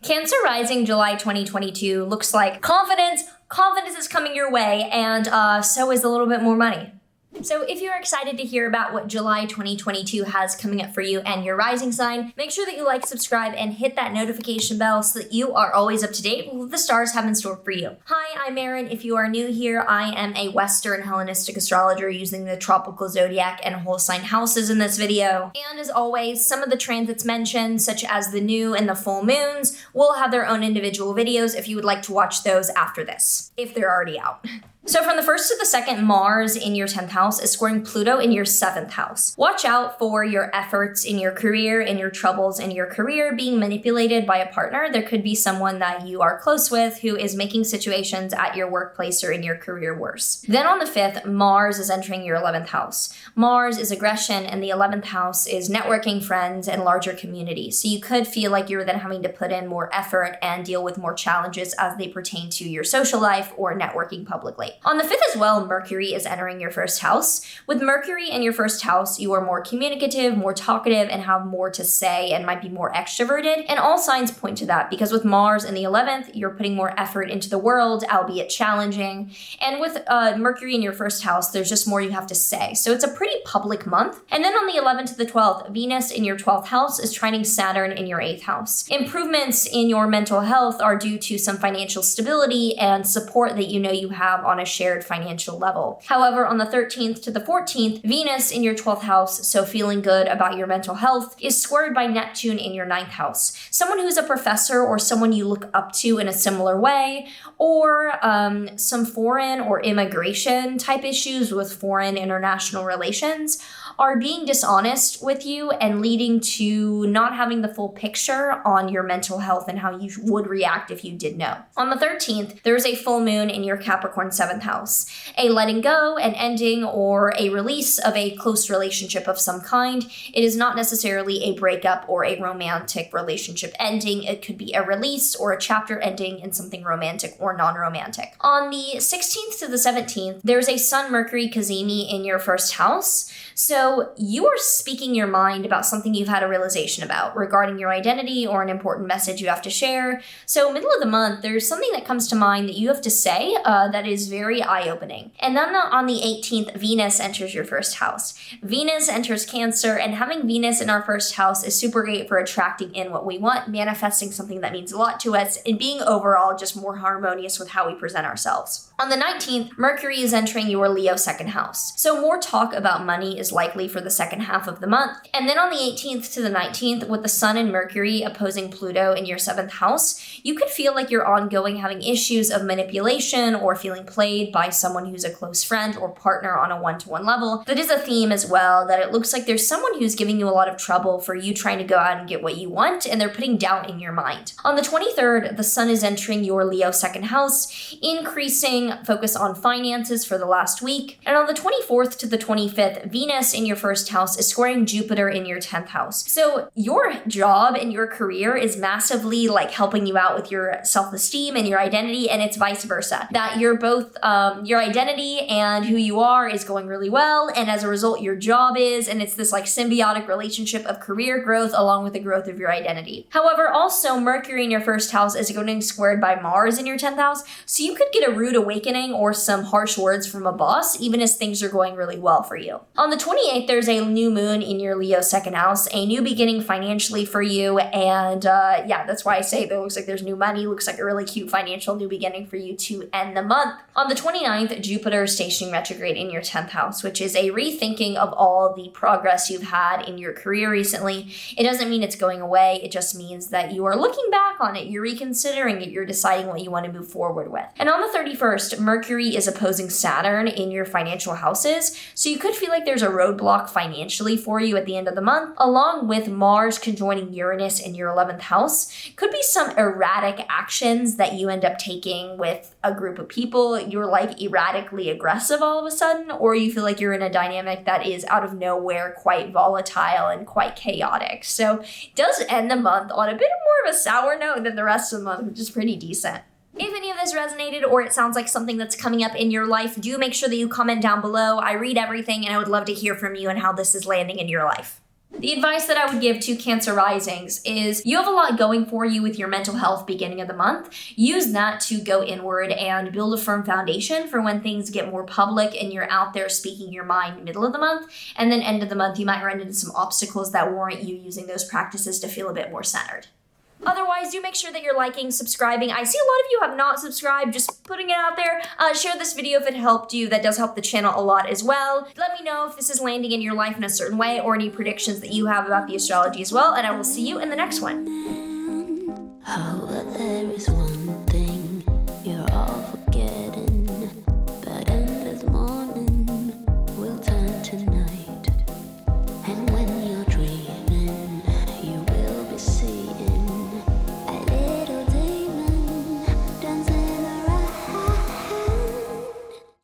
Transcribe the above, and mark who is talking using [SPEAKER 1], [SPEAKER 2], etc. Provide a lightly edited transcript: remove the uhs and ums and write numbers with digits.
[SPEAKER 1] Cancer rising July 2022 looks like confidence. Confidence is coming your way, and so is a little bit more money. So if you're excited to hear about what July 2022 has coming up for you and your rising sign, make sure that you like, subscribe, and hit that notification bell so that you are always up to date with what the stars have in store for you. Hi, I'm Maren. If you are new here, I am a Western Hellenistic astrologer using the tropical zodiac and whole sign houses in this video. And as always, some of the transits mentioned, such as the new and the full moons, will have their own individual videos if you would like to watch those after this, if they're already out. So from the 1st to the 2nd, Mars in your 10th house is squaring Pluto in your 7th house. Watch out for your efforts in your career and your troubles in your career being manipulated by a partner. There could be someone that you are close with who is making situations at your workplace or in your career worse. Then on the 5th, Mars is entering your 11th house. Mars is aggression, and the 11th house is networking, friends, and larger community. So you could feel like you're then having to put in more effort and deal with more challenges as they pertain to your social life or networking publicly. On the 5th as well, Mercury is entering your 1st house. With Mercury in your 1st house, you are more communicative, more talkative, and have more to say and might be more extroverted. And all signs point to that because with Mars in the 11th, you're putting more effort into the world, albeit challenging. And with Mercury in your 1st house, there's just more you have to say. So it's a pretty public month. And then on the 11th to the 12th, Venus in your 12th house is trining Saturn in your 8th house. Improvements in your mental health are due to some financial stability and support that you know you have on a shared financial level. However, on the 13th to the 14th, Venus in your 12th house, so feeling good about your mental health, is squared by Neptune in your 9th house. Someone who's a professor or someone you look up to in a similar way, or some foreign or immigration type issues with foreign international relations are being dishonest with you and leading to not having the full picture on your mental health and how you would react if you did know. On the 13th, there's a full moon in your Capricorn 7th house. A letting go, an ending, or a release of a close relationship of some kind. It is not necessarily a breakup or a romantic relationship ending. It could be a release or a chapter ending in something romantic or non-romantic. On the 16th to the 17th, there's a Sun-Mercury cazimi in your 1st house. So you are speaking your mind about something you've had a realization about regarding your identity or an important message you have to share. So middle of the month, there's something that comes to mind that you have to say that is very eye-opening. And then on the 18th, Venus enters your 1st house. Venus enters Cancer, and having Venus in our 1st house is super great for attracting in what we want, manifesting something that means a lot to us, and being overall just more harmonious with how we present ourselves. On the 19th, Mercury is entering your Leo 2nd house. So more talk about money is likely for the second half of the month. And then on the 18th to the 19th, with the Sun and Mercury opposing Pluto in your 7th house, you could feel like you're ongoing having issues of manipulation or feeling played by someone who's a close friend or partner on a one-to-one level. That is a theme as well, that it looks like there's someone who's giving you a lot of trouble for you trying to go out and get what you want, and they're putting doubt in your mind. On the 23rd, the Sun is entering your Leo 2nd house, increasing focus on finances for the last week. And on the 24th to the 25th, Venus in your 1st house is squaring Jupiter in your 10th house. So your job and your career is massively like helping you out with your self-esteem and your identity, and it's vice versa. That you're both, your identity and who you are is going really well, and as a result, your job is, and it's this like symbiotic relationship of career growth along with the growth of your identity. However, also Mercury in your 1st house is going squared by Mars in your 10th house, so you could get a rude awakening or some harsh words from a boss, even as things are going really well for you. On the 28th, there's a new moon in your Leo 2nd house, a new beginning financially for you, and yeah, that's why I say it looks like there's new money, looks like a really cute financial new beginning for you to end the month. On the 29th, Jupiter is stationing retrograde in your 10th house, which is a rethinking of all the progress you've had in your career recently. It doesn't mean it's going away, it just means that you are looking back on it, you're reconsidering it, you're deciding what you want to move forward with. And on the 31st, Mercury is opposing Saturn in your financial houses, so you could feel like there's a roadblock financially for you at the end of the month, along with Mars conjoining Uranus in your 11th house. Could be some erratic actions that you end up taking with a group of people. You're like erratically aggressive all of a sudden, or you feel like you're in a dynamic that is out of nowhere quite volatile and quite chaotic. So it does end the month on a bit more of a sour note than the rest of the month, which is pretty decent. If any of this resonated or it sounds like something that's coming up in your life, do make sure that you comment down below. I read everything and I would love to hear from you and how this is landing in your life. The advice that I would give to Cancer risings is you have a lot going for you with your mental health beginning of the month. Use that to go inward and build a firm foundation for when things get more public and you're out there speaking your mind middle of the month. And then end of the month, you might run into some obstacles that warrant you using those practices to feel a bit more centered. Otherwise, do make sure that you're liking, subscribing. I see a lot of you have not subscribed, just putting it out there. Share this video if it helped you. That does help the channel a lot as well. Let me know if this is landing in your life in a certain way or any predictions that you have about the astrology as well, and I will see you in the next one.
[SPEAKER 2] There is one